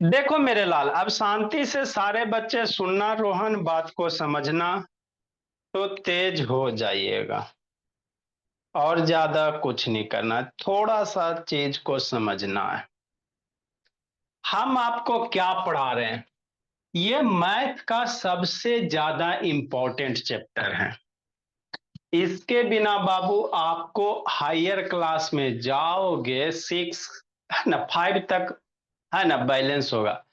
देखो मेरे लाल, अब शांति से सारे बच्चे सुनना, रोहन बात को समझना, तो तेज हो जाइएगा। और ज्यादा कुछ नहीं करना, थोड़ा सा चीज को समझना है। हम आपको क्या पढ़ा रहे हैं? ये मैथ का सबसे ज्यादा इंपॉर्टेंट चैप्टर है। इसके बिना बाबू आपको हायर क्लास में जाओगे, सिक्स है ना, फाइव तक है ना बैलेंस होगा।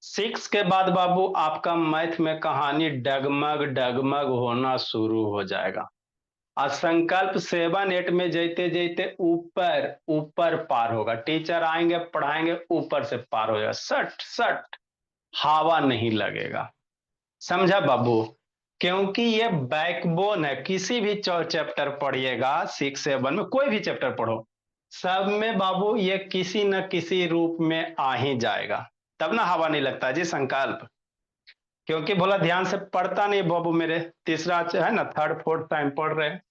सिक्स के बाद बाबू आपका मैथ में कहानी डगमग डगमग होना शुरू हो जाएगा। और संकल्प सेवन एट में जैते जैते ऊपर ऊपर पार होगा, टीचर आएंगे पढ़ाएंगे, ऊपर से पार हो जाएगा, सट सट, हवा नहीं लगेगा। समझा बाबू? क्योंकि ये बैकबोन है। किसी भी चैप्टर पढ़िएगा, सिक्स सेवन में कोई भी चैप्टर पढ़ो, सब में बाबू ये किसी न किसी रूप में आ ही जाएगा। तब ना हवा नहीं लगता जी संकल्प। क्योंकि बोला ध्यान से पढ़ता नहीं बाबू मेरे, तीसरा है ना, थर्ड फोर्थ टाइम पढ़ रहे हैं।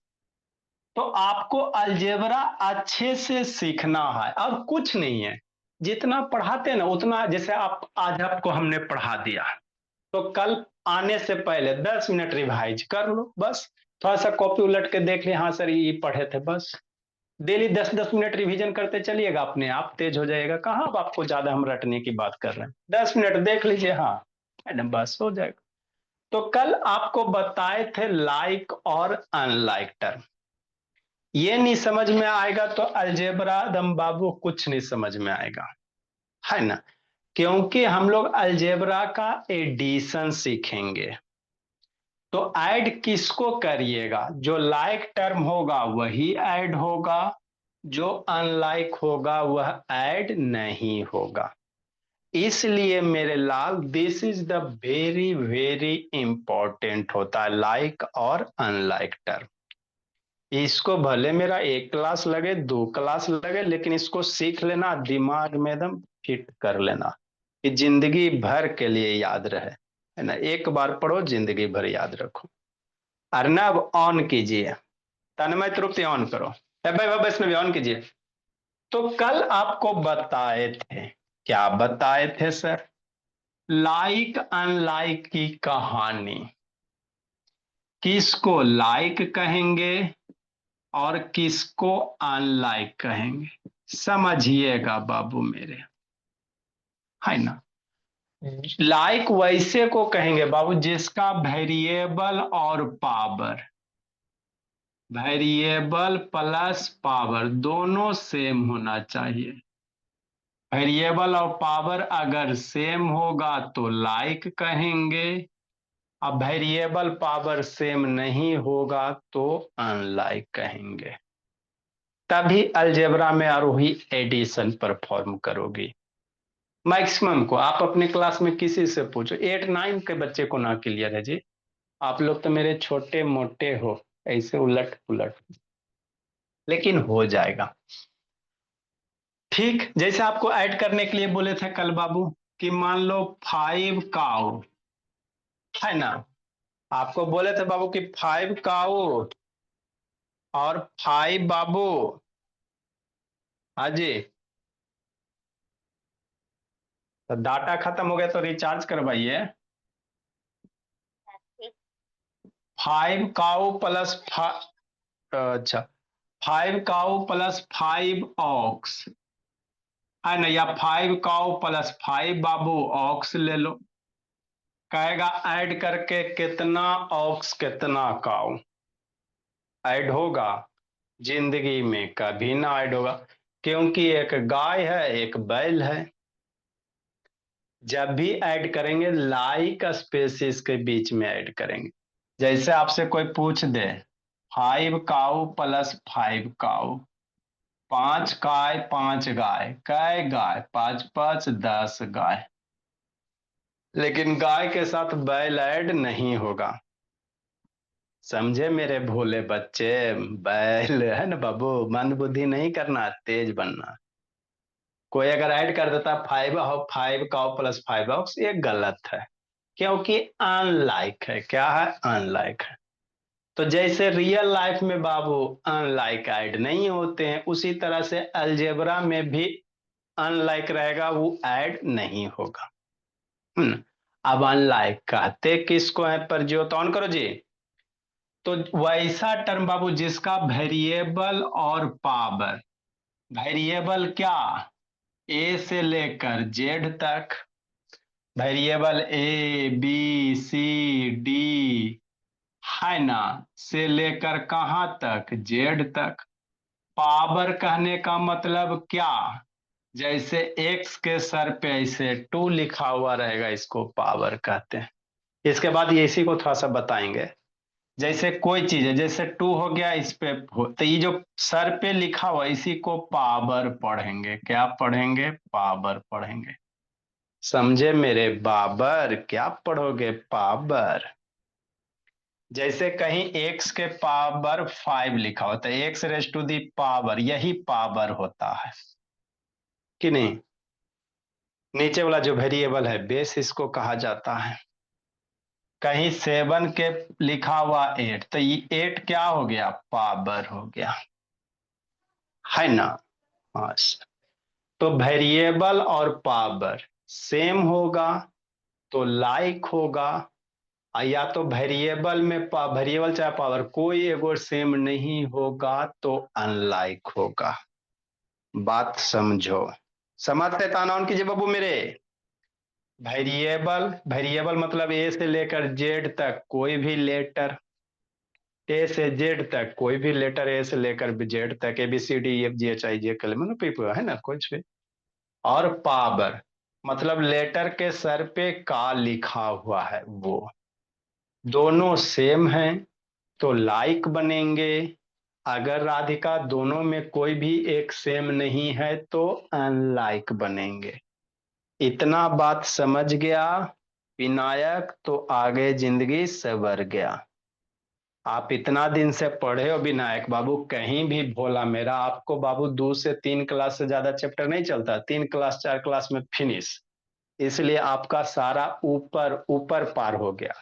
तो आपको अलजेब्रा अच्छे से सीखना है और कुछ नहीं है। जितना पढ़ाते हैं ना उतना, जैसे आप आज आपको हमने पढ़ा दिया, तो कल आने से पहले 10 मिनट रिवाइज कर लो बस। थोड़ा सा कॉपी उलट के देख ले, हाँ सर ये पढ़े थे बस। डेली 10-10 मिनट रिवीजन करते चलिएगा, अपने आप तेज हो जाएगा। कहाँ अब आपको ज्यादा हम रटने की बात कर रहे हैं, 10 मिनट देख लीजिए, हाँ मैडम बस हो जाएगा। तो कल आपको बताए थे लाइक और अनलाइक टर्म। ये नहीं समझ में आएगा तो अलजेब्रा दम बाबू कुछ नहीं समझ में आएगा, है ना। क्योंकि हम लोग अलजेब्रा का एडिशन सीखेंगे। तो ऐड किसको करिएगा? जो लाइक टर्म होगा वही ऐड होगा, जो अनलाइक होगा वह ऐड नहीं होगा। इसलिए मेरे लाल this is the very very important होता है, लाइक और अनलाइक टर्म। इसको भले मेरा एक क्लास लगे, दो क्लास लगे, लेकिन इसको सीख लेना, दिमाग में एकदम फिट कर लेना, कि जिंदगी भर के लिए याद रहे, है ना। एक बार पढ़ो, जिंदगी भर याद रखो। अर्नब ऑन कीजिए, तन्मय तृप्ति ऑन करो, भाई वैष्णवी ऑन कीजिए। तो कल आपको बताए थे, क्या बताए थे सर? लाइक अनलाइक की कहानी। किसको लाइक कहेंगे और किसको अनलाइक कहेंगे, समझिएगा बाबू मेरे, है ना। लाइक वैसे को कहेंगे बाबू जिसका वेरिएबल और पावर, वेरिएबल प्लस पावर दोनों सेम होना चाहिए। वेरिएबल और पावर अगर सेम होगा तो लाइक कहेंगे, अब वेरिएबल पावर सेम नहीं होगा तो अनलाइक कहेंगे। तभी अलजेब्रा में आरोही एडिशन परफॉर्म करोगी। मैक्सिमम को आप अपने क्लास में किसी से पूछो, 8-9 के बच्चे को ना क्लियर है जी। आप लोग तो मेरे छोटे मोटे हो, ऐसे उलट पुलट, लेकिन हो जाएगा। ठीक, जैसे आपको ऐड करने के लिए बोले थे कल बाबू, कि मान लो 5 काऊ, है ना। आपको बोले थे बाबू कि 5 काऊ और 5 बाबू, हाँ जी। तो डाटा खत्म हो गया तो रिचार्ज करवाइए। 5 काऊ प्लस अच्छा, 5 काऊ प्लस 5 ऑक्स, है ना, या 5 काऊ प्लस 5 बाबू ऑक्स ले लो। कहेगा ऐड करके कितना ऑक्स कितना काऊ ऐड होगा? जिंदगी में कभी ना ऐड होगा, क्योंकि एक गाय है एक बैल है। जब भी ऐड करेंगे लाइक स्पेसिस के बीच में ऐड करेंगे। जैसे आपसे कोई पूछ दे 5 काऊ प्लस 5 काऊ, 5 गाय 5 गाय, कै गाय, 5 5 10 गाय। लेकिन गाय के साथ बैल ऐड नहीं होगा। समझे मेरे भोले बच्चे? बैल है ना बाबू, मंद बुद्धि नहीं करना, तेज बनना। कोई अगर ऐड कर देता 5 काऊ प्लस 5 ऑक्स, ये गलत है, क्योंकि अनलाइक है। क्या है? अनलाइक है। तो जैसे रियल लाइफ में बाबू अनलाइक ऐड नहीं होते हैं, उसी तरह से अलजेब्रा में भी अनलाइक रहेगा, वो ऐड नहीं होगा। अब अनलाइक कहते किसको है प्रज्योत, ऑन करो जी। तो वैसा टर्म बाबू जिसका वेरिएबल और पावर, वेरिएबल क्या, ए से लेकर जेड तक, variable a B C d है ना, से लेकर कहां तक, जेड तक। पावर कहने का मतलब क्या, जैसे एक्स के सर पे ऐसे 2 लिखा हुआ रहेगा, इसको पावर कहते हैं। इसके बाद ये इसी को थोड़ा सा बताएंगे। जैसे कोई चीज है, जैसे 2 हो गया, इस पे तो ये जो सर पे लिखा हुआ इसी को पावर पढ़ेंगे, क्या पढ़ेंगे, पावर पढ़ेंगे। समझे मेरे बाबर, क्या पढ़ोगे, पावर। जैसे कहीं एक्स के पावर 5 लिखा होता है, x raise to the power, यही पावर होता है कि नहीं। नीचे वाला जो वेरिएबल है बेस इसको कहा जाता है। कहीं 7 के लिखा हुआ 8, तो ये 8 क्या हो गया, पावर हो गया, है ना। हाँ, तो वेरिएबल और पावर सेम होगा तो लाइक होगा, या तो वेरिएबल में वेरिएबल चाहे पावर कोई एगो सेम नहीं होगा तो अनलाइक होगा। बात समझो, समझते तानाउन कीजिए बाबू मेरे। वेरिएबल, वेरिएबल मतलब ए से लेकर जेड तक कोई भी लेटर, ए से जेड तक कोई भी लेटर, ए से लेकर जेड तक, A B C D F G H I J K मतलब पीपल है ना कुछ भी। और पावर मतलब लेटर के सर पे का लिखा हुआ है वो, दोनों सेम हैं तो लाइक बनेंगे। अगर राधिका दोनों में कोई भी एक सेम नहीं है तो अनलाइक बनेंगे। इतना बात समझ गया विनायक तो आगे जिंदगी सवर गया। आप इतना दिन से पढ़े हो विनायक बाबू, कहीं भी भोला मेरा, आपको बाबू 2 से 3 क्लास से ज्यादा चैप्टर नहीं चलता, 3 क्लास 4 क्लास में फिनिश। इसलिए आपका सारा ऊपर ऊपर पार हो गया।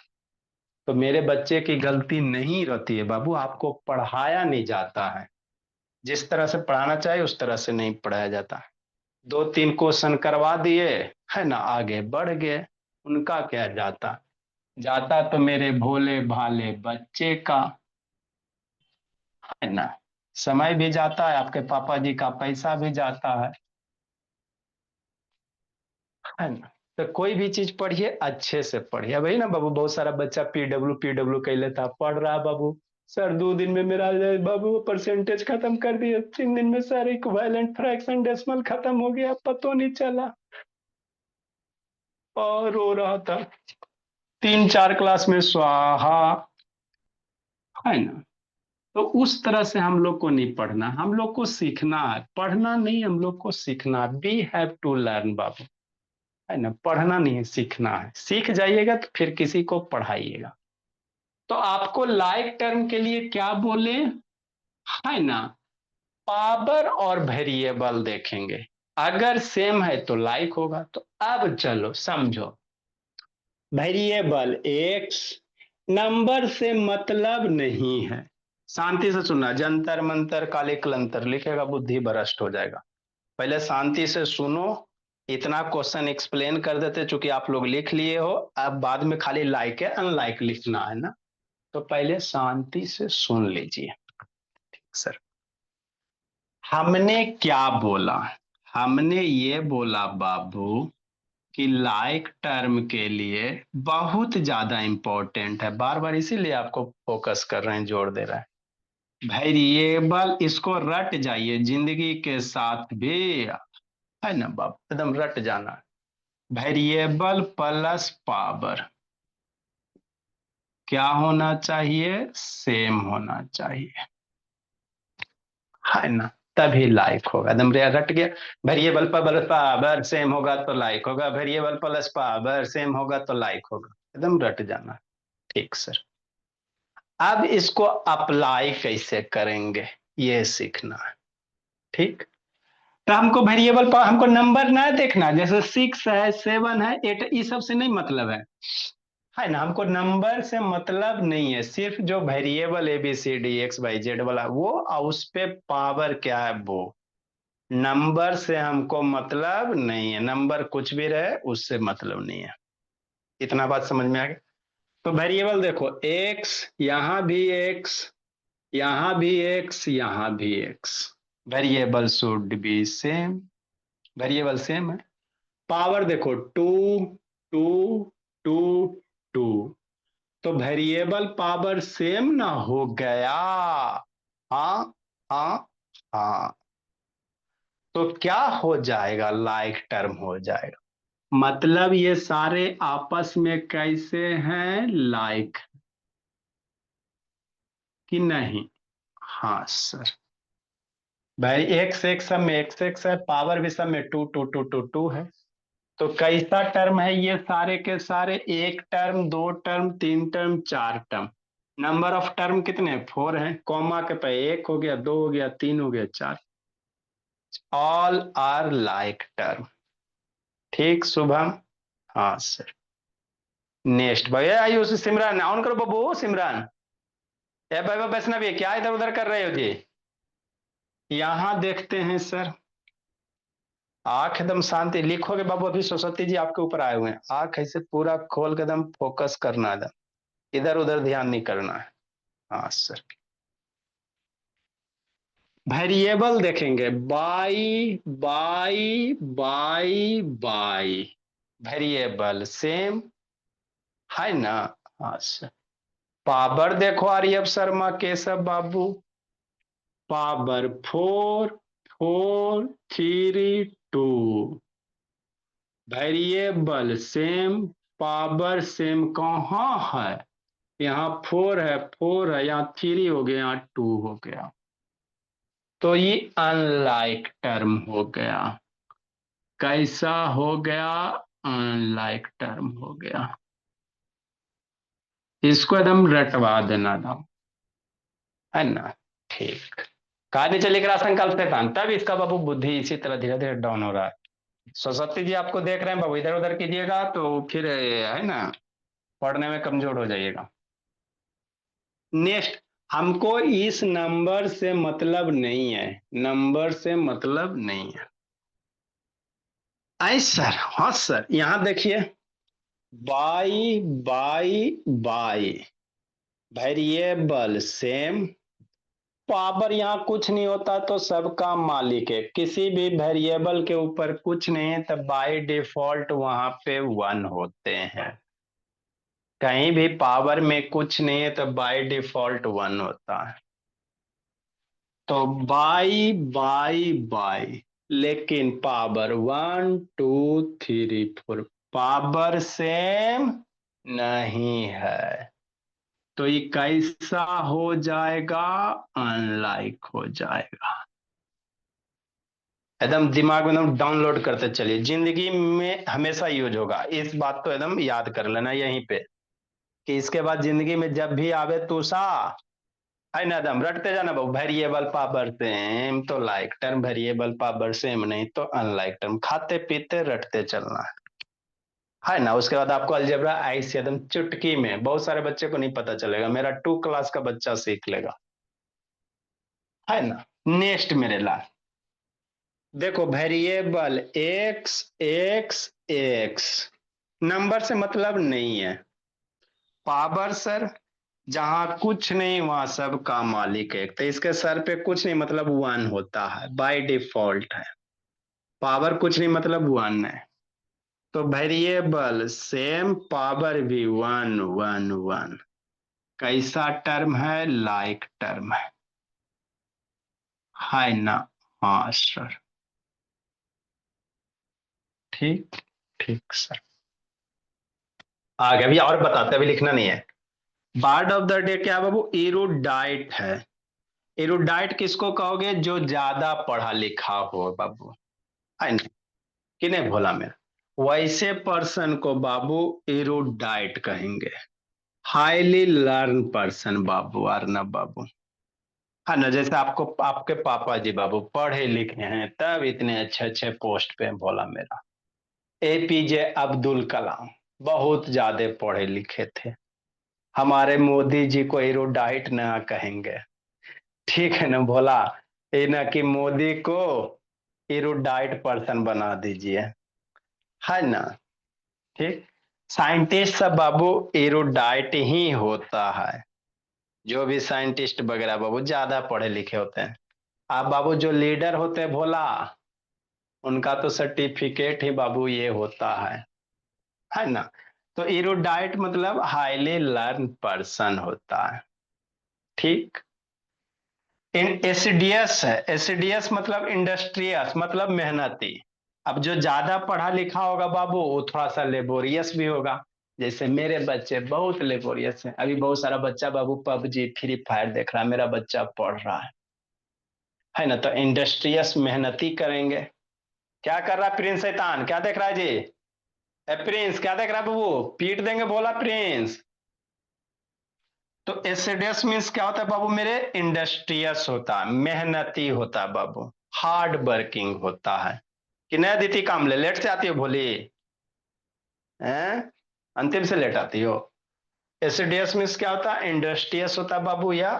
तो मेरे बच्चे की गलती नहीं रहती है बाबू, आपको पढ़ाया नहीं जाता है, जिस तरह से पढ़ाना चाहिए उस तरह से नहीं पढ़ाया जाता है। 2 3 क्वेश्चन करवा दिए, है ना, आगे बढ़ गए। उनका क्या जाता, जाता तो मेरे भोले भाले बच्चे का, है ना। समय भी जाता है, आपके पापा जी का पैसा भी जाता है ना। तो कोई भी चीज पढ़िए अच्छे से पढ़िए। वही ना बाबू, बहुत सारा बच्चा पीडब्ल्यू कह लेता, पढ़ रहा बाबू, सर 2 दिन में मेरा बाबू परसेंटेज खत्म कर दिए, 3 दिन में सर इक्विवेलेंट फ्रैक्शन डेसिमल खत्म हो गया, पता नहीं चला, और रो रहा था। 3 4 क्लास में स्वाहा, है ना। तो उस तरह से हम लोग को नहीं पढ़ना, हम लोग को सीखना है, पढ़ना नहीं, हम लोग को सीखना। वी हैव टू लर्न बाबू, है ना। पढ़ना नहीं है, सीखना है। सीख जाइएगा तो फिर किसी को पढ़ाइएगा। तो आपको लाइक टर्म के लिए क्या बोले, है ना, पावर और वेरिएबल देखेंगे। अगर सेम है तो लाइक होगा। तो अब चलो समझो, वेरिएबल एक्स नंबर से मतलब नहीं है। शांति से सुनना, जंतर मंतर काले कलंतर लिखेगा बुद्धि भ्रष्ट हो जाएगा। पहले शांति से सुनो, इतना क्वेश्चन एक्सप्लेन कर देते चूंकि आप लोग लिख लिए हो, अब बाद में खाली लाइक है अनलाइक लिखना है ना। तो पहले शांति से सुन लीजिए सर। हमने क्या बोला, हमने ये बोला बाबू कि लाइक टर्म के लिए बहुत ज्यादा इंपॉर्टेंट है, बार बार इसीलिए आपको फोकस कर रहे हैं, जोर दे रहा है। वेरिएबल इसको रट जाइए, जिंदगी के साथ भी, है ना बाप, एकदम रट जाना। वेरिएबल प्लस पावर क्या होना चाहिए, सेम होना चाहिए, है ना। तभी लाइक होगा, एकदम रट गया। वेरिएबल प्लस पावर सेम होगा तो लाइक होगा, वेरिएबल प्लस पावर सेम होगा तो लाइक होगा, एकदम रट जाना। ठीक सर। अब इसको अप्लाई कैसे करेंगे ये सीखना है, ठीक। तो हमको वेरिएबल पर हमको नंबर ना देखना, जैसे 6 है 7 है 8, ये सब से नहीं मतलब है ना। हमको नंबर से मतलब नहीं है, सिर्फ जो variable a B C d x y z वाला वो, और उस पे पावर क्या है वो। नंबर से हमको मतलब नहीं है, नंबर कुछ भी रहे उससे मतलब नहीं है। इतना बात समझ में आ गया। तो वेरिएबल देखो, एक्स, यहां भी एक्स, यहां भी एक्स, यहां भी x, variable should be same, variable same है। पावर देखो, टू टू टू टू, तो वेरिएबल पावर सेम ना हो गया। हाँ हाँ हाँ, तो क्या हो जाएगा, लाइक टर्म हो जाएगा। मतलब ये सारे आपस में कैसे हैं, लाइक कि नहीं। हाँ सर, भाई एक्स एक सब में एक्स एक्स है, पावर भी सब में two two two two two है। तो कैसा टर्म है ये सारे के सारे, एक टर्म, दो टर्म, तीन टर्म, चार टर्म। नंबर ऑफ टर्म कितने, फोर हैं, कॉमा के पे एक हो गया, दो हो गया, तीन हो गया, चार। All are like term. ठीक शुभम। हाँ सर। नेक्स्ट भैया आइए, उसे सिमरन ऑन करो बबू, सिमरन। ए भाई वैष्णवी, क्या इधर उधर कर रहे हो जी। यहां देखते हैं सर, आंख एकदम शांति, लिखोगे बाबू, अभी सरस्वती जी आपके ऊपर आए हुए हैं, आंख ऐसे पूरा खोल के एकदम फोकस करना है, इधर उधर ध्यान नहीं करना है। हाँ सर। वेरिएबल देखेंगे, by by by by, variable same है ना। हाँ सर। पावर देखो, आर्यव शर्मा केशव बाबू, power four, four, three, two, variable same, power same कहाँ है, यहाँ फोर है, फोर है, यहाँ थ्री हो गया, यहाँ टू हो गया, तो ये अनलाइक टर्म हो गया। कैसा हो गया, अनलाइक टर्म हो गया। इसको एकदम रटवा देना था, है ना। ठीक। कार्य चलिए रहा संकल्प से था, तब इसका बाबू बुद्धि इसी तरह धीरे धीरे डाउन हो रहा है। सरस्वती जी आपको देख रहे हैं बाबू, इधर उधर कीजिएगा तो फिर है ना, पढ़ने में कमजोर हो जाइएगा। नेक्स्ट, हमको इस नंबर से मतलब नहीं है, नंबर से मतलब नहीं है। आई सर, हाँ सर, यहां देखिए, by by by, variable same, power यहाँ कुछ नहीं होता तो सबका मालिक है, किसी भी वेरिएबल के ऊपर कुछ नहीं है तो बाय डिफॉल्ट वहां पे वन होते हैं। कहीं भी पावर में कुछ नहीं है तो बाय डिफॉल्ट वन होता है। तो बाई बाई बाई, लेकिन power one two three four, power same नहीं है, तो ये कैसा हो जाएगा, अनलाइक हो जाएगा। एकदम दिमाग में एकदम डाउनलोड करते चलिए, जिंदगी में हमेशा यूज होगा, इस बात को एकदम याद कर लेना यहीं पे, कि इसके बाद जिंदगी में जब भी आवे तुषा, है ना, एकदम रटते जाना बहु, वेरिएबल पावर सेम तो like term, variable power same नहीं तो अनलाइक टर्म, खाते पीते रटते चलना है ना। उसके बाद आपको अलजेब्रा ऐसे एकदम चुटकी में, बहुत सारे बच्चे को नहीं पता चलेगा, मेरा टू क्लास का बच्चा सीख लेगा, है ना। नेक्स्ट मेरे लाल, देखो variable x x x, number से मतलब नहीं है, पावर सर जहां कुछ नहीं वहां सब का मालिक है, तो इसके सर पे कुछ नहीं मतलब वन होता है, बाय डिफॉल्ट है। पावर कुछ नहीं मतलब वन है, तो वेरिएबल सेम, पावर भी वन वन वन, कैसा टर्म है, लाइक टर्म है ना। हाँ सर। ठीक। ठीक सर। आगे अभी और बताते, अभी लिखना नहीं है। बर्ड ऑफ द डे क्या बाबू, इरुडाइट है। इरुडाइट किसको कहोगे, जो ज्यादा पढ़ा लिखा हो बाबू, है ना, कि नहीं भोला मेरा, वैसे पर्सन को बाबू इरुडाइट कहेंगे। हाईली लर्न पर्सन बाबू, अर्नब बाबू, है ना, जैसे आपको आपके पापा जी बाबू पढ़े लिखे हैं तब इतने अच्छे अच्छे पोस्ट पे हैं, भोला मेरा। एपीजे अब्दुल कलाम बहुत ज्यादा पढ़े लिखे थे, हमारे मोदी जी को एरोडाइट ना कहेंगे, ठीक है ना भोला। ये ना कि मोदी को एरुडाइट पर्सन बना दीजिए, है ना। ठीक, साइंटिस्ट सब बाबू एरुडाइट ही होता है, जो भी साइंटिस्ट वगैरह बाबू ज्यादा पढ़े लिखे होते हैं। आप बाबू जो लीडर होते हैं भोला, उनका तो सर्टिफिकेट ही बाबू ये होता है ना। तो एरुडाइट मतलब हाईली लर्न पर्सन होता है। ठीक, एसडीएस है, एसडीएस मतलब इंडस्ट्रियस मतलब मेहनती। अब जो ज्यादा पढ़ा लिखा होगा बाबू वो थोड़ा सा लेबोरियस भी होगा। जैसे मेरे बच्चे बहुत लेबोरियस हैं, अभी बहुत सारा बच्चा बाबू पबजी फ्री फायर देख रहा है, मेरा बच्चा पढ़ रहा है ना। तो इंडस्ट्रियस मेहनती करेंगे। क्या कर रहा है प्रिंस शैतान, क्या देख रहा है जी? प्रिंस क्या देख रहा है बाबू, पीट देंगे बोला प्रिंस। तो एसिडियस मीन्स क्या होता है बाबू मेरे, इंडस्ट्रियस होता है, मेहनती होता है बाबू, हार्ड वर्किंग होता है। कि नहीं दीदी कामले, लेट से आती हो भोली, हैं अंतिम से लेट आती हो। एसिडियस मीन्स क्या होता है, इंडस्ट्रियस होता है बाबू, या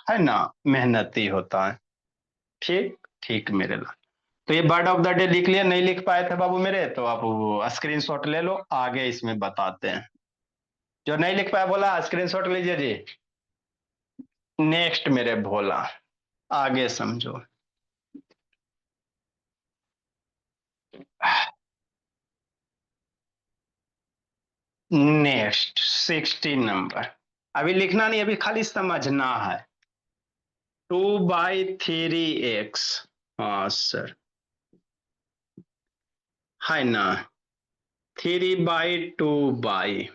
है ना, मेहनती होता है। ठीक, ठीक मेरे लाल। तो ये वर्ड ऑफ द डे लिख लिया, नहीं लिख पाए थे बाबू मेरे, तो आप स्क्रीनशॉट ले लो, आगे इसमें बताते हैं। जो नहीं लिख पाया बोला स्क्रीनशॉट लीजिए जी। नेक्स्ट मेरे भोला, आगे समझो। नेक्स्ट 16 नंबर, अभी लिखना नहीं, अभी खाली समझना है। 2/3x, हाँ सर, है ना। 3/2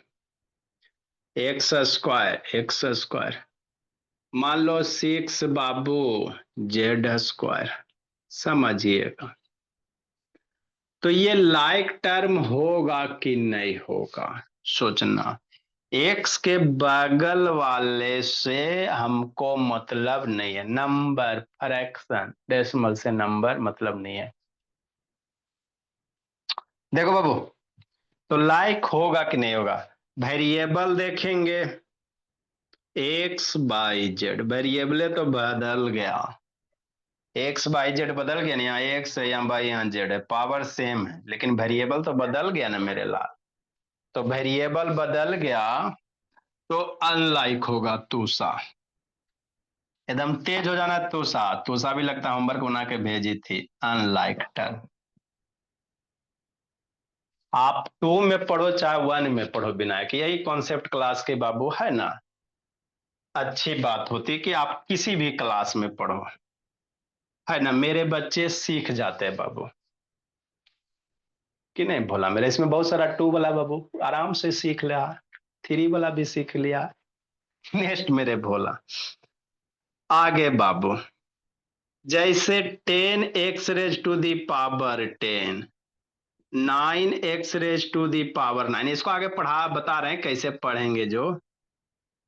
एक्स स्क्वायर, मान लो 6 बाबू Z², समझिएगा। तो ये लाइक टर्म होगा कि नहीं होगा, सोचना। एक्स के बगल वाले से हमको मतलब नहीं है, नंबर फ्रैक्शन डेसिमल से नंबर मतलब नहीं है। देखो बाबू, तो लाइक होगा कि नहीं होगा, वेरिएबल देखेंगे, x/z, वेरिएबल तो बदल गया, x/z बदल गया ना, यहाँ x है यहाँ बाई यहाँ z है, पावर सेम है लेकिन वेरिएबल तो बदल गया ना मेरे लाल। तो वेरिएबल बदल गया तो अनलाइक होगा तूसा, एकदम तेज हो जाना। तूसा, तूसा भी लगता होमवर्क बना के भेजी थी, अनलाइक टर्म। आप 2 में पढ़ो चाहे 1 में पढ़ो विनायक, यही कॉन्सेप्ट क्लास के बाबू है ना। अच्छी बात होती कि आप किसी भी क्लास में पढ़ो, है ना, मेरे बच्चे सीख जाते हैं बाबू। कि नहीं भोला मेरे, इसमें बहुत सारा 2 वाला बाबू आराम से सीख लिया, 3 वाला भी सीख लिया। नेक्स्ट मेरे भोला, आगे बाबू, जैसे 10x⁻10, 9x⁻9, इसको आगे पढ़ा बता रहे हैं कैसे पढ़ेंगे जो,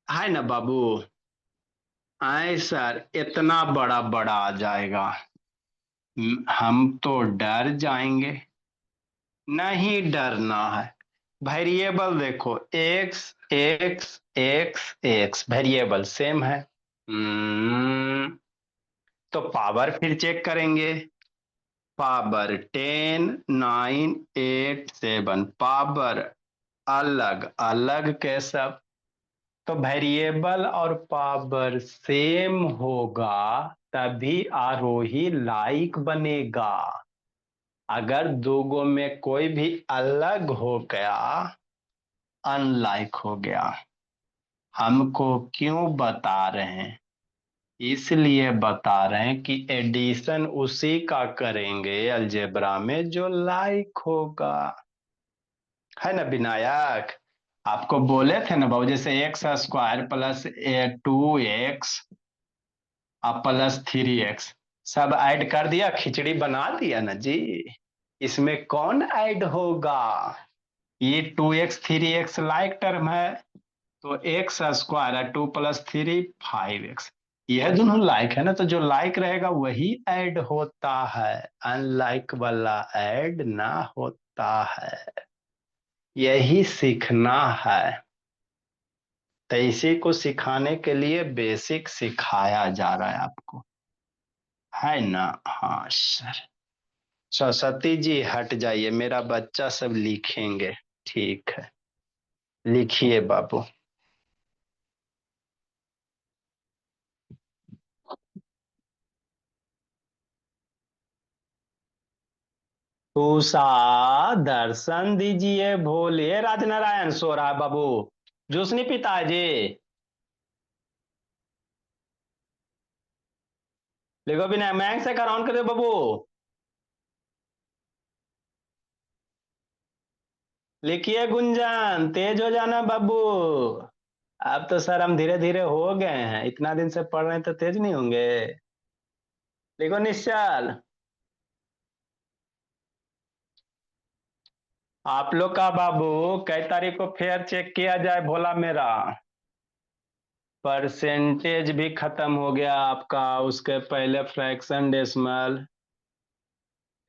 है ना बाबू। आए सर इतना बड़ा बड़ा आ जाएगा, हम तो डर जाएंगे। नहीं डरना है, वेरिएबल देखो, x x x x variable same है। तो पावर फिर चेक करेंगे, पावर 10, 9, 8, 7, पावर अलग अलग के सब। तो वेरिएबल और पावर सेम होगा तभी आरोही लाइक बनेगा। अगर दोगो में कोई भी अलग हो गया, अनलाइक हो गया। हमको क्यों बता रहे हैं, इसलिए बता रहे हैं कि एडिशन उसी का करेंगे अलजेब्रा में जो लाइक होगा, है ना विनायक। आपको बोले थे ना बाबू, जैसे x² प्लस 2x और प्लस 3x, सब ऐड कर दिया, खिचड़ी बना दिया ना जी। इसमें कौन ऐड होगा, ये 2x 3x लाइक टर्म है, तो x² है, 2 + 3 5x, यह दोनों लाइक है ना, तो जो लाइक रहेगा वही ऐड होता है, अनलाइक वाला ऐड ना होता है। यही सीखना है, तो इसी को सिखाने के लिए बेसिक सिखाया जा रहा है आपको, है ना। हाँ सर, सरस्वती जी हट जाइए, मेरा बच्चा सब लिखेंगे। ठीक है, लिखिए बाबू। उषा दर्शन दीजिए भोले। राजनारायण सो रहा है बाबू, जूस नहीं पीता है जी? लिखो भी नहीं, मैंग से कराउन कर दे बाबू। लिखिए गुंजन, तेज हो जाना बाबू। अब तो सर हम धीरे धीरे हो गए हैं, इतना दिन से पढ़ रहे हैं तो तेज नहीं होंगे। लिखो निश्चल। आप लोग का बाबू कई तारीख को फेयर चेक किया जाए भोला मेरा? परसेंटेज भी खत्म हो गया आपका, उसके पहले फ्रैक्शन डेसिमल,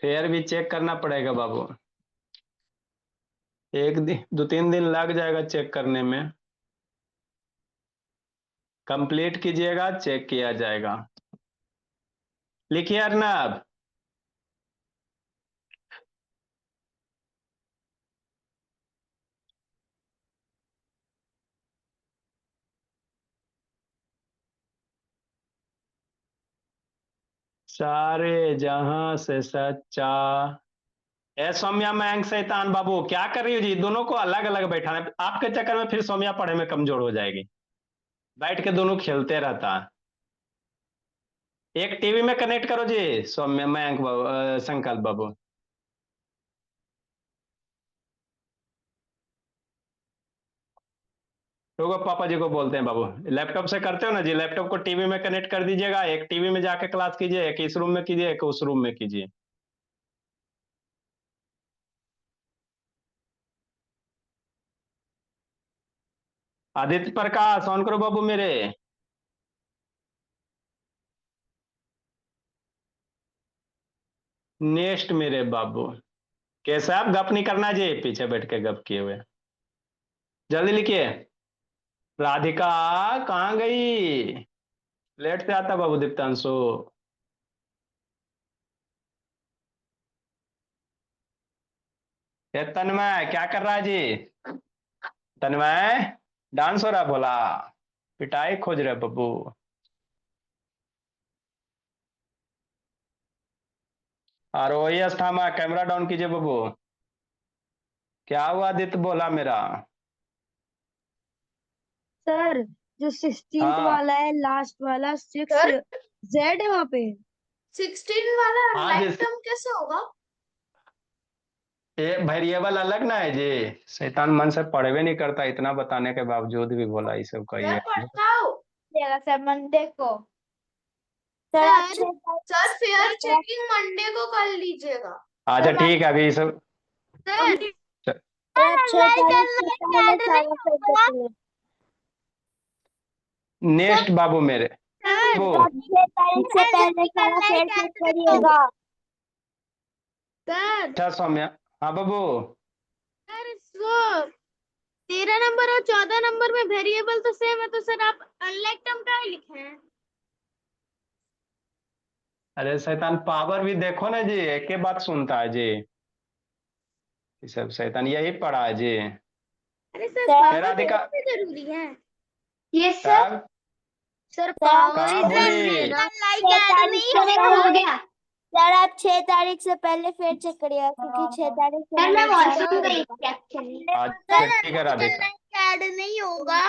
फेयर भी चेक करना पड़ेगा बाबू। एक दिन 2-3 दिन लग जाएगा चेक करने में। कंप्लीट कीजिएगा, चेक किया जाएगा। लिखिए अर्नब। सारे जहां से सच्चा। ए सौम्या मयंक शैतान बाबू, क्या कर रही हो जी? दोनों को अलग अलग बैठाना है। आपके चक्कर में फिर सौम्या पढ़े में कमजोर हो जाएगी। बैठ के दोनों खेलते रहता है। एक टीवी में कनेक्ट करो जी, सौम्या मयंक बाबू, संकल्प बाबू। रुको, पापा जी को बोलते हैं बाबू। लैपटॉप से करते हो ना जी, लैपटॉप को टीवी में कनेक्ट कर दीजिएगा। एक टीवी में जाके क्लास कीजिए, एक इस रूम में कीजिए, एक उस रूम में कीजिए। आदित्य प्रकाश ऑन करो बाबू मेरे। नेक्स्ट मेरे बाबू। कैसा आप गप नहीं करना जी, पीछे बैठ के गप किए हुए। जल्दी लिखिए। राधिका कहाँ गई? लेट से आता बाबू दीप्तांशु। ये तन्मय क्या कर रहा है जी? तन्मय, डांस हो रहा बोला? पिटाई खोज रहे बब्बू। और वही अस्थामा, कैमरा डाउन कीजिए बब्बू। क्या हुआ आदित्य बोला मेरा? सर, जो 16th हाँ वाला है, लास्ट वाला 6 सर जेड है वहां पे। 16 वाला हाँ जी, लाइफ टर्म कैसे होगा? ये वेरिएबल अलग ना है जी। शैतान मन से पढ़वे नहीं करता, इतना बताने के बावजूद भी बोला ये सब सर कहिए। पढ़ाओ। देगा सर मंडे को। सर सर अच्छे सर फेयर चेकिंग मंडे को कर लीजिएगा। अच्छा ठीक है, अभी सब सर च- सर 6 तारीख से पहले सारा सब देख लो। नेक्स्ट बाबू मेरे। सर बाबू 6 तारीख से पहले सारा फेयर चेक करिएगा। सर अच्छा सौम्या। हाँ बाबू। सर वो 13 नंबर और 14 नंबर में वेरिएबल तो सेम है, तो सर आप अनलाइक टर्म का ही लिखे हैं। अरे शैतान पावर भी देखो ना जी, एक ही बात सुनता है जी। ये सब शैतान यही पढ़ा है जी। अरे सर सर पावर राधिका कितनी जरूरी है? Yes sir. साहब सर सर पावर कहाँ इज बोली? लाइक 6 ऐड तारीख नहीं से होगा। हो पहले गया। सर आप 6 तारीख से पहले फेयर चेक करिएगा, क्योंकि 6 तारीख से सर मैं हमारा वॉशरूम एग्जाम गई है। थी एक्चुअली। अच्छा सर ठीक है राधिका। लाइक ऐड नहीं होगा।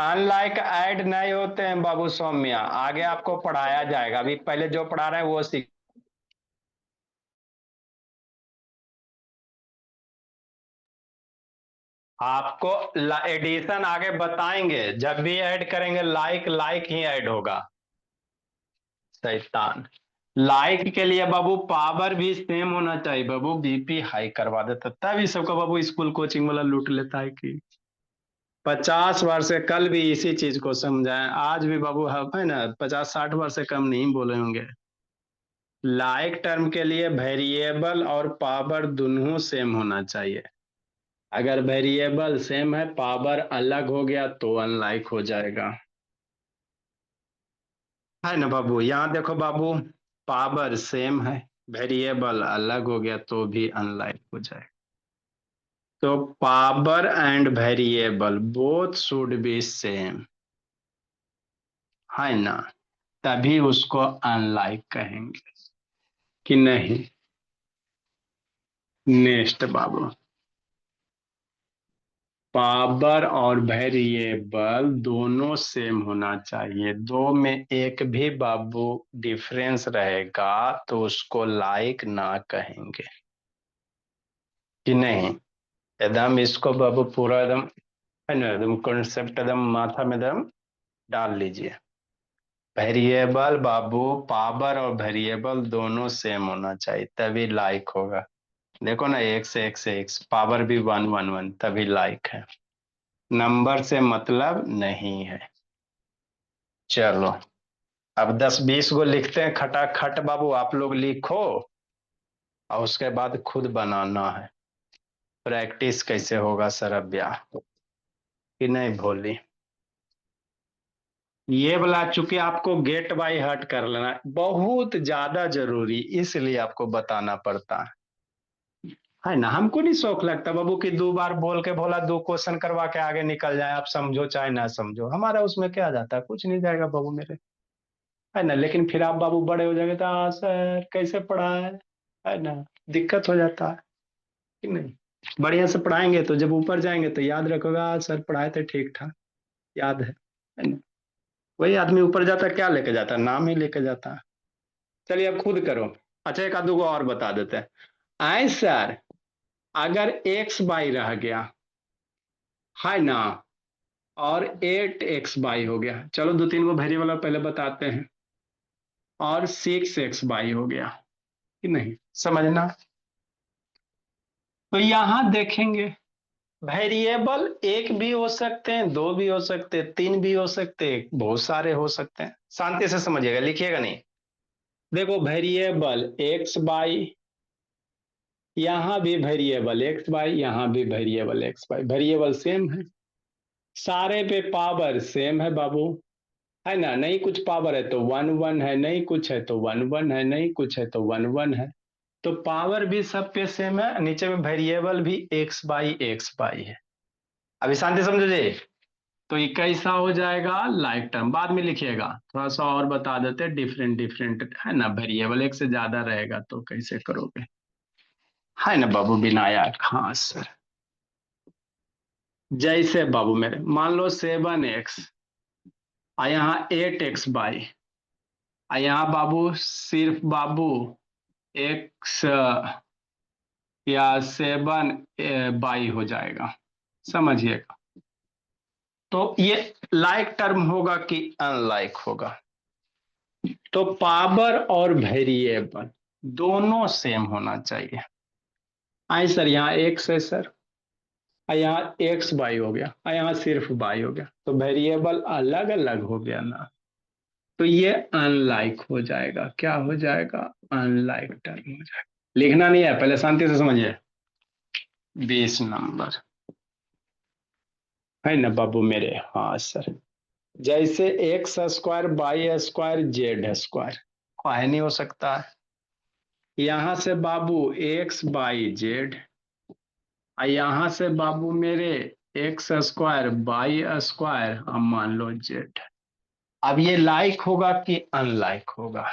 अनलाइक ऐड नहीं होते हैं बाबू सौम्या, आगे आपको पढ़ाया जाएगा, अभी पहले जो पढ़ा रहे हैं वो सीख। आपको एडिशन आगे बताएंगे, जब भी ऐड करेंगे लाइक लाइक ही ऐड होगा। शैतान लाइक के लिए बाबू पावर भी सेम होना चाहिए बाबू, बीपी हाई करवा देता, तभी सबका बाबू स्कूल कोचिंग वाला लूट लेता है कि 50 वर्ष से कल भी इसी चीज को समझाएं, आज भी बाबू है ना, 50-60 वर्ष से कम नहीं बोले होंगे। लाइक टर्म के लिए वेरिएबल और पावर दोनों सेम होना चाहिए। अगर वेरिएबल सेम है, पावर अलग हो गया तो अनलाइक हो जाएगा, है ना बाबू? यहाँ देखो बाबू, पावर सेम है, वेरिएबल अलग हो गया तो भी अनलाइक हो जाएगा। तो power and variable both should be same, है ना, तभी उसको अनलाइक कहेंगे कि नहीं। नेक्स्ट बाबू, पावर और वेरिएबल दोनों सेम होना चाहिए, दो में एक भी बाबू डिफरेंस रहेगा तो उसको लाइक ना कहेंगे कि नहीं। एकदम इसको बाबू पूरा एकदम, है ना, एकदम कॉन्सेप्ट एकदम माथा में एकदम डाल लीजिए। वेरिएबल बाबू, पावर और वेरिएबल दोनों सेम होना चाहिए तभी लाइक होगा। देखो ना, एक से एक, पावर भी 1 1 1 तभी लाइक है, नंबर से मतलब नहीं है। चलो अब 10 20 गो लिखते हैं खटाखट बाबू, आप लोग लिखो और उसके बाद खुद बनाना है। प्रैक्टिस कैसे होगा सर अभ्या कि नहीं भोली। ये वाला चूंकि आपको गेट बाय हार्ट कर लेना बहुत ज्यादा जरूरी, इसलिए आपको बताना पड़ता है ना। हमको नहीं शौक लगता बाबू कि 2 बार बोल के भोला 2 क्वेश्चन करवा के आगे निकल जाए, आप समझो चाहे ना समझो, हमारा उसमें क्या जाता है, कुछ नहीं जाएगा बाबू मेरे, है ना। लेकिन फिर आप बाबू बड़े हो जाएंगे तो सर कैसे पढ़ाए, है ना, दिक्कत हो जाता है कि नहीं। बढ़िया से पढ़ाएंगे तो जब ऊपर जाएंगे तो याद रखोगा सर पढ़ाए थे ठीक ठाक, याद है ना। वही आदमी ऊपर जाता है क्या लेके जाता है, नाम ही लेके जाता है। चलिए अब खुद करो। अच्छा एक आध को और बता देते हैं। आए सर, अगर एक्स बाई रह गया, है ना, और 8x बाई हो गया, चलो 2 3 वेरिएबल पहले बताते हैं, और 6x बाई हो गया कि नहीं, समझना। तो यहां देखेंगे वेरिएबल एक भी हो सकते हैं, दो भी हो सकते हैं, तीन भी हो सकते हैं, बहुत सारे हो सकते हैं। शांति से समझिएगा, लिखिएगा नहीं। देखो वेरिएबल एक्स बाई, यहां भी वेरिएबल एक्स बाई, यहां भी variable x by, variable same है, सारे पे पावर सेम है बाबू, है ना। नहीं कुछ पावर है तो 1 1 है, नहीं कुछ है तो 1 1 है, नहीं कुछ है तो 1 1 है। तो पावर भी सब पे सेम है, नीचे में वेरिएबल भी एक्स बाई है। अभी शांति समझो जी। तो ये कैसा हो जाएगा, लाइक टर्म बाद में लिखिएगा, थोड़ा सा और बता देते हैं, डिफरेंट डिफरेंट है ना, वेरिएबल एक से ज्यादा रहेगा तो कैसे करोगे, है ना बाबू विनायक। हाँ सर, जैसे बाबू मेरे मान लो 7x, और यहाँ 8x बाई, और यहाँ बाबू सिर्फ बाबू x या 7 बाई हो जाएगा, समझिएगा। तो ये लाइक टर्म होगा कि अनलाइक होगा। तो पावर और वेरिएबल दोनों सेम होना चाहिए। आए सर यहाँ एक्स है सर, और यहाँ एक्स बाई हो गया, और यहाँ सिर्फ बाई हो गया, तो वेरिएबल अलग अलग हो गया ना, तो ये अनलाइक हो जाएगा। क्या हो जाएगा, अनलाइक टर्म हो जाएगा। लिखना नहीं है, पहले शांति से समझिए। 20 नंबर, है ना बाबू मेरे। हाँ सर, जैसे x square by square Z square काहे नहीं हो सकता है। यहां से बाबू एक्स बाई जेड, और यहां से बाबू मेरे एक्स स्क्वायर बाई स्क्वायर, हम मान लो जेड। अब ये लाइक होगा कि अनलाइक होगा,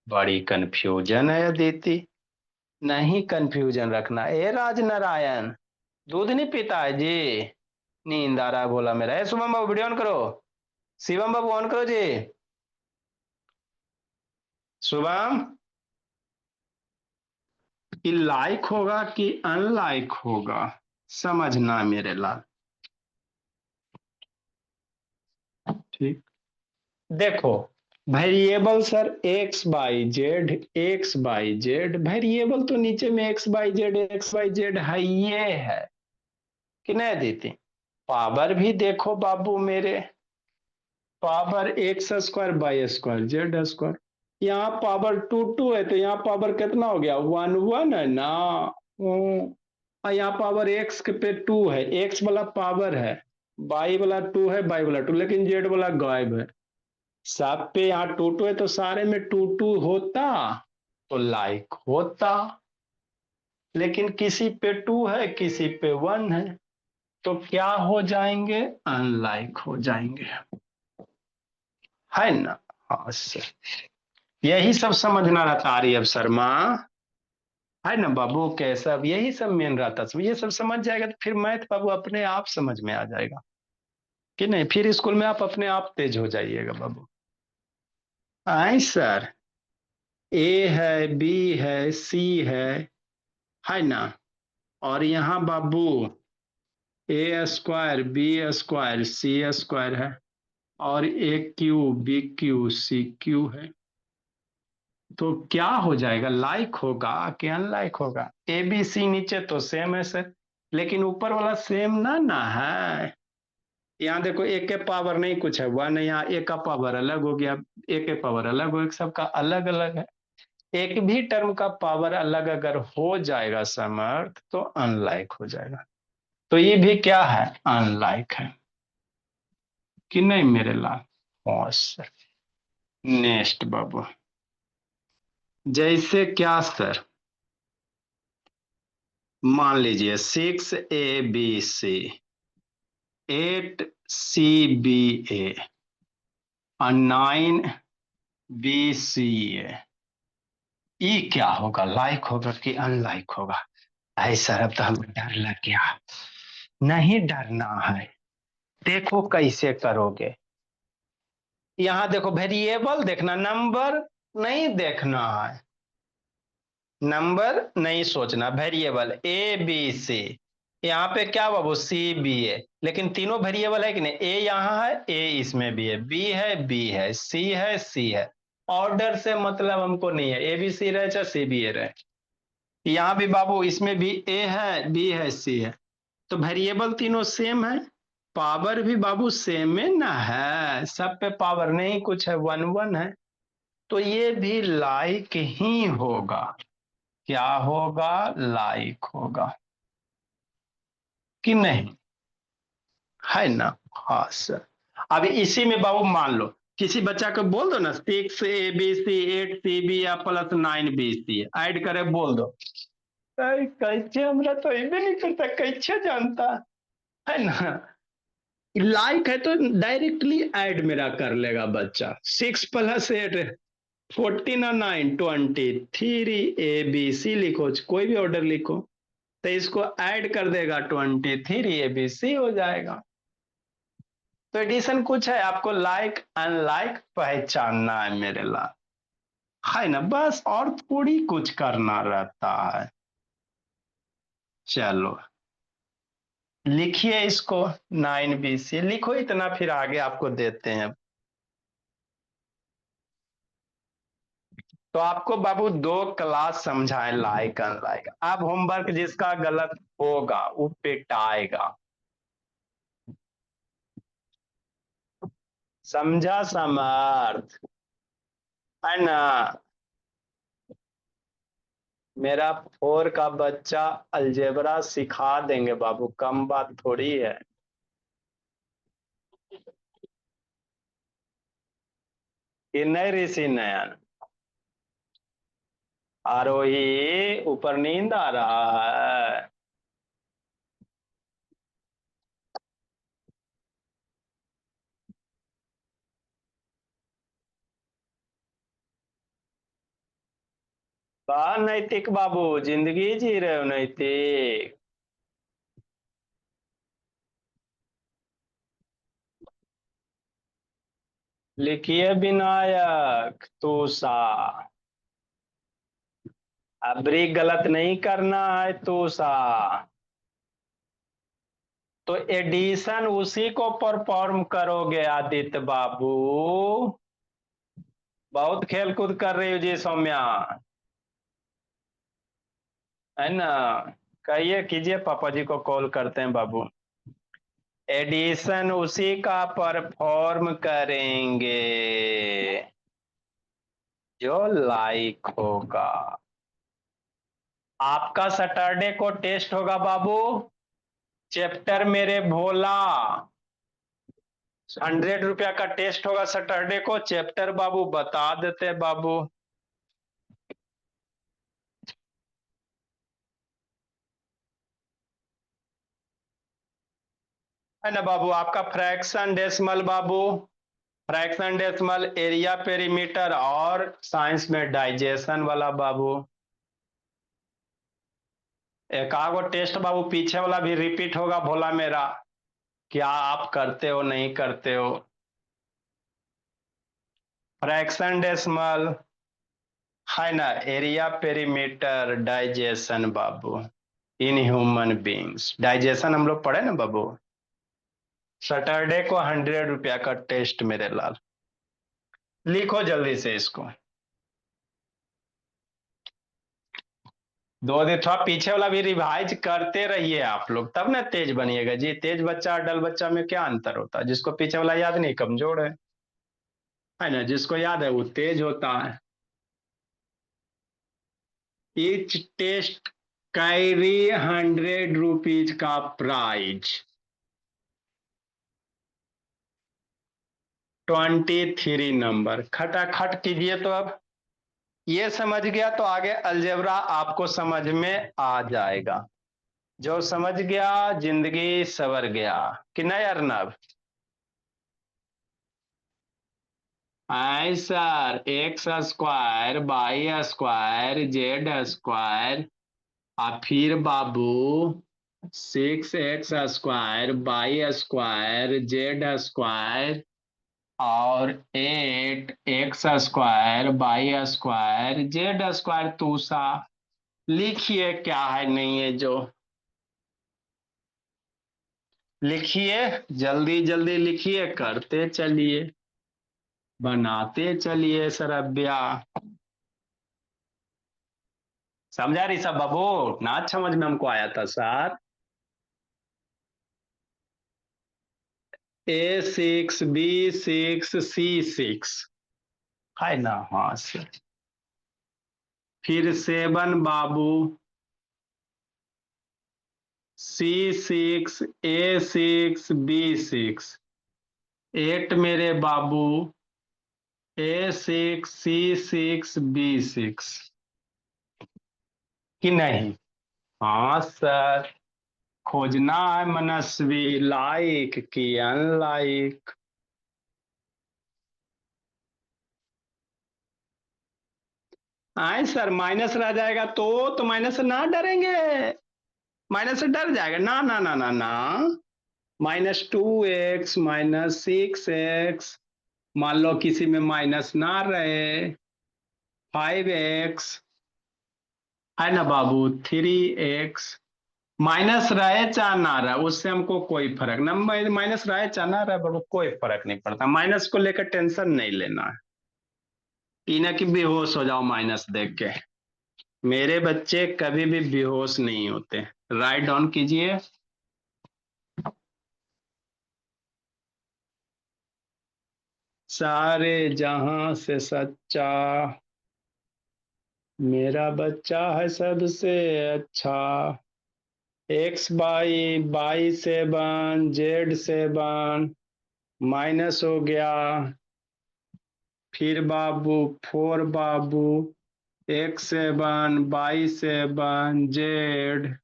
बड़ी कंफ्यूजन है अदिति। नहीं कंफ्यूजन रखना। ए राज नारायण, दूध नहीं पीता है जी, नींद आ रहा है बोला मेरा। ए शुभम बाबू वीडियो ऑन करो, शिवम बाबू ऑन करो जी। शुभम, कि लाइक होगा कि अनलाइक होगा, समझना मेरे लाल। ठीक, देखो variable sir x by Z variable तो नीचे में एक्स बाई जेड है, ये है कि नहीं देती। पावर भी देखो बाबू मेरे, power x square by square Z square, यहाँ पावर 2 है तो यहाँ पावर कितना हो गया, 1 1 है ना। और यहाँ पावर एक्स के पे 2 है, एक्स वाला पावर है, बाई वाला 2 है, बाई वाला 2, लेकिन जेड वाला गायब है। सब पे यहाँ 2 2 है तो सारे में 2 2 होता, तो लाइक होता, लेकिन किसी पे 2 है, किसी पे 1 है, तो क्या हो जाएंगे? अनलाइक हो जाएंगे, है ना? हाँ सर, यही सब समझना रहता आर्यव शर्मा, है ना बाबू? कैसा, यही सब मेन रहता, सब ये सब समझ जाएगा तो फिर मैथ बाबू अपने आप समझ में आ जाएगा कि नहीं, फिर स्कूल में आप अपने आप तेज हो जाइएगा बाबू। आई सर, ए है, बी है, सी है ना? और यहाँ बाबू A square, B square, C square है, और A cube, B cube, C cube है। तो क्या हो जाएगा? लाइक होगा कि अनलाइक होगा? ए बी सी नीचे तो सेम है सर, लेकिन ऊपर वाला सेम ना ना है। यहाँ देखो, एक के पावर नहीं कुछ है 1 है, यहाँ एक का पावर अलग हो गया, एक के पावर अलग हो, एक सबका अलग अलग है। एक भी टर्म का पावर अलग अगर हो जाएगा समर्थ, तो अनलाइक हो जाएगा। तो ये भी क्या है? अनलाइक है कि नहीं मेरे लाल? सर नेक्स्ट बाबू, जैसे क्या सर, मान लीजिए 6 ABC, 8 CBA और 9 BCA, ये क्या होगा? लाइक होगा कि अनलाइक होगा? ऐ सर, अब तो हमें डर लग गया। नहीं डरना है, देखो कैसे करोगे। यहाँ देखो, वेरिएबल देखना, नंबर नहीं देखना है, नंबर नहीं सोचना, वेरिएबल ABC। यहाँ पे क्या बाबू? CBA, लेकिन तीनों वेरिएबल है कि नहीं? ए यहाँ है, ए इसमें भी है, बी है, बी है, सी है, सी है। ऑर्डर से मतलब हमको नहीं है, ABC रहे चाहे CBA रहे। यहाँ भी बाबू, इसमें भी ए है, बी है, सी है, तो वेरिएबल तीनों सेम है, पावर भी बाबू सेम में ना है, सब पे पावर नहीं कुछ है, 1 1 है, तो ये भी लाइक ही होगा। क्या होगा? लाइक होगा कि नहीं, है ना? हाँ सर। अब इसी में बाबू मान लो, किसी बच्चा को बोल दो ना, 6ABC, 8CB या प्लस 9BC ऐड करे, बोल दो। कैसे? हमरा तो ये नहीं करता, कैसे जानता, है ना? लाइक है तो डायरेक्टली ऐड मेरा कर लेगा बच्चा। 6 + 8 14 और 9 23ABC लिखो, कोई भी ऑर्डर लिखो, तो इसको ऐड कर देगा, 23ABC हो जाएगा। तो एडिशन कुछ है, आपको लाइक अनलाइक पहचानना है मेरे लाल, है ना? बस, और थोड़ी कुछ करना रहता है। चलो लिखिए इसको, 9BC लिखो इतना, फिर आगे आपको देते हैं। तो आपको बाबू 2 क्लास समझाए, लाइक अनलाइक। अब होमवर्क जिसका गलत होगा वो पिटाएगा, समझा समर्थ, है ना? मेरा 4 का बच्चा अलजेब्रा सिखा देंगे बाबू, कम बात थोड़ी है। कि नहीं ऋषि नयन, आरोही ऊपर नींद आ रहा है? कहा नैतिक बाबू, जिंदगी जी रहे हो नैतिक? लिखिए विनायक तूषा, अबरी गलत नहीं करना है तूषा। तो एडिशन उसी को परफॉर्म करोगे आदित्य बाबू। बहुत खेल कूद कर रही हो जी सौम्या, है ना? कहिए, कीजिए, पापा जी को कॉल करते हैं बाबू। एडिशन उसी का परफॉर्म करेंगे जो लाइक होगा। आपका सैटरडे को टेस्ट होगा बाबू, चैप्टर मेरे भोला, 100 रुपया का टेस्ट होगा सैटरडे को। चैप्टर बाबू बता देते बाबू, है ना बाबू, आपका फ्रैक्शन डेसिमल बाबू, फ्रैक्शन डेसिमल, एरिया पेरीमीटर, और साइंस में डाइजेशन वाला बाबू। एक आगो टेस्ट बाबू पीछे वाला भी रिपीट होगा भोला मेरा, क्या आप करते हो नहीं करते हो। फ्रैक्शन डेसिमल, है ना, area perimeter, digestion Babu, in human beings. Digestion हम लोग पढ़े ना बाबू। सैटरडे को 100 रुपया का टेस्ट मेरे लाल, लिखो जल्दी से इसको। 2 दिन थोड़ा पीछे वाला भी रिवाइज करते रहिए आप लोग, तब ना तेज बनिएगा जी। तेज बच्चा और डल बच्चा में क्या अंतर होता है? जिसको पीछे वाला याद नहीं कमजोर है ना, जिसको याद है वो तेज होता है। ईच टेस्ट कैरी 100 रुपीज का प्राइज। 23 नंबर खटाखट कीजिए। तो अब ये समझ गया तो आगे अलजेब्रा आपको समझ में आ जाएगा। जो समझ गया जिंदगी सवर गया, कि नहीं Arnab? I sir, X square by square Z square, और फिर बाबू 6x square by square Z square, और 8x square by square Z square. तूसा लिखिए क्या है नहीं है जो, लिखिए जल्दी जल्दी लिखिए, करते चलिए, बनाते चलिए सरब्या। समझा रही सब बाबू? ना समझ में हमको आया था सर। A6 B6 C6, है ना? हाँ सर। फिर 7 बाबू, C6 A6 B6, 8 मेरे बाबू, A6 C6 B6, कि नहीं? हाँ सर। खोजना है मनस्वी, लाइक की अनलाइक। आए सर, माइनस रह जाएगा तो माइनस से ना डरेंगे, माइनस से डर जाएगा ना ना ना ना ना। -2x -6x, मान लो किसी में माइनस ना रहे, 5x, है ना बाबू, 3x। माइनस रहे चाहे ना रहे उससे हमको कोई फर्क ना, माइनस रहे चाहे ना रहे बाबू, कोई फर्क नहीं पड़ता। माइनस को लेकर टेंशन नहीं लेना है, इना कि बेहोश हो जाओ माइनस देख के। मेरे बच्चे कभी भी बेहोश नहीं होते। राइट डाउन कीजिए। सारे जहां से सच्चा मेरा बच्चा है सबसे अच्छा। X/Y/7 Z7 माइनस हो गया। फिर बाबू 4 बाबू, X7/7 Z,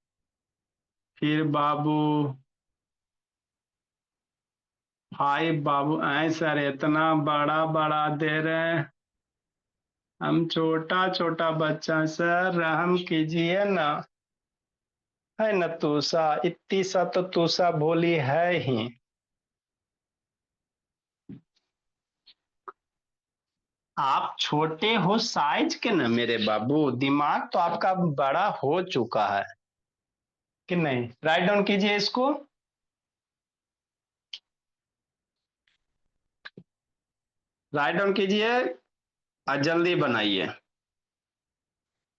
फिर बाबू 5 बाबू। ऐ सर इतना बड़ा बड़ा दे रहे हैं, हम छोटा छोटा बच्चा, सर रहम कीजिए ना। है न तूसा, इतनी सा तो तूसा भोली है ही। आप छोटे हो साइज के ना मेरे बाबू, दिमाग तो आपका बड़ा हो चुका है, कि नहीं? राइट डाउन कीजिए इसको। राइट डाउन कीजिए और जल्दी बनाइए।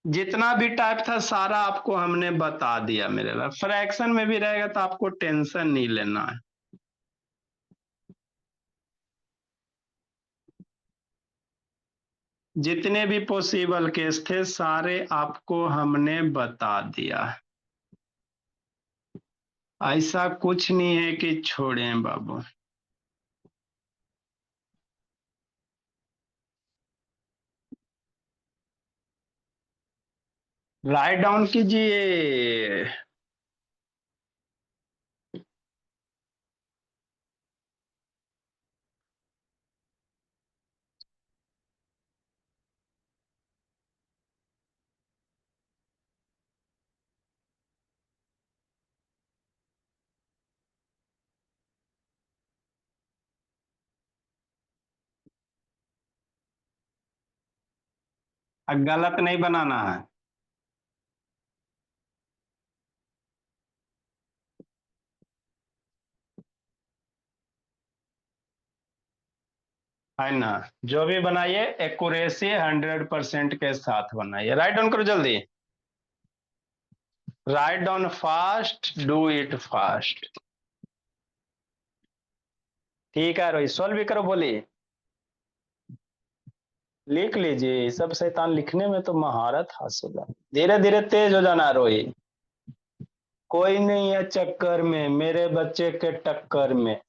जितना भी टाइप था सारा आपको हमने बता दिया मेरे लाल। फ्रैक्शन में भी रहेगा तो आपको टेंशन नहीं लेना है। जितने भी पॉसिबल केस थे सारे आपको हमने बता दिया। ऐसा कुछ नहीं है कि छोड़ें बाबू। राइट डाउन कीजिए। गलत नहीं बनाना है ना। जो भी बनाइए एक्यूरेसी 100% के साथ बनाइए। राइट डाउन करो जल्दी, write down fast, do it fast. ठीक है रोहित, सॉल्व भी करो, बोलिए। लिख लीजिए, सब शैतान लिखने में तो महारत हासिल है। धीरे धीरे तेज हो जाना रोहित। कोई नहीं है चक्कर में मेरे बच्चे के टक्कर में।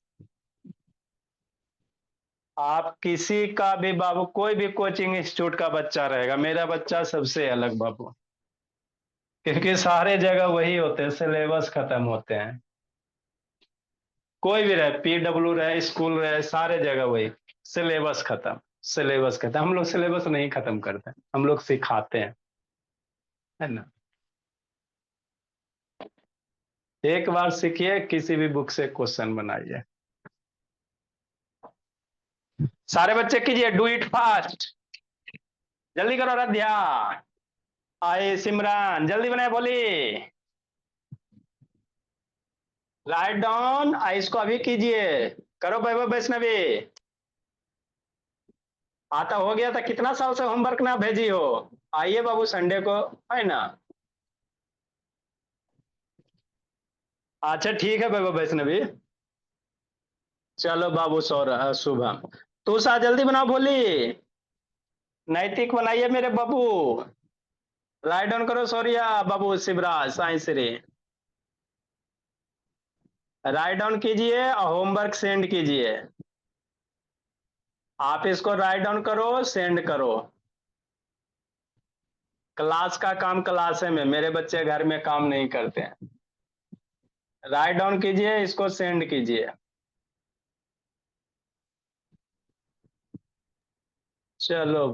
आप किसी का भी बाबू, कोई भी कोचिंग इंस्टीट्यूट का बच्चा रहेगा, मेरा बच्चा सबसे अलग बाबू, क्योंकि सारे जगह वही होते हैं, सिलेबस खत्म होते हैं। कोई भी रहे, पीडब्ल्यू रहे, स्कूल रहे, सारे जगह वही, सिलेबस खत्म, सिलेबस खत्म। हम लोग सिलेबस नहीं खत्म करते, हम लोग सिखाते हैं, है ना। एक बार सीखिए, किसी भी बुक से क्वेश्चन बनाइए। सारे बच्चे कीजिए, डू इट फास्ट, जल्दी करो आराध्या। आए सिमरन, जल्दी बनाए, बोली। राइट डाउन, इसको अभी कीजिए, करो वैभव वैष्णवी। आता हो गया था, कितना साल से होमवर्क ना भेजी हो। आइए बाबू संडे को, है ना। अच्छा ठीक है वैभव वैष्णवी। चलो बाबू शुभम, तू सा जल्दी बनाओ, बोली। नैतिक बनाइए मेरे बाबू। राइट डाउन करो सौर्या बाबू, शिवराज साइंस रे। राइट डाउन कीजिए और होमवर्क सेंड कीजिए। आप इसको राइट डाउन करो, सेंड करो। क्लास का काम क्लास में, मेरे बच्चे घर में काम नहीं करते हैं। राइट डाउन कीजिए, इसको सेंड कीजिए। चलो।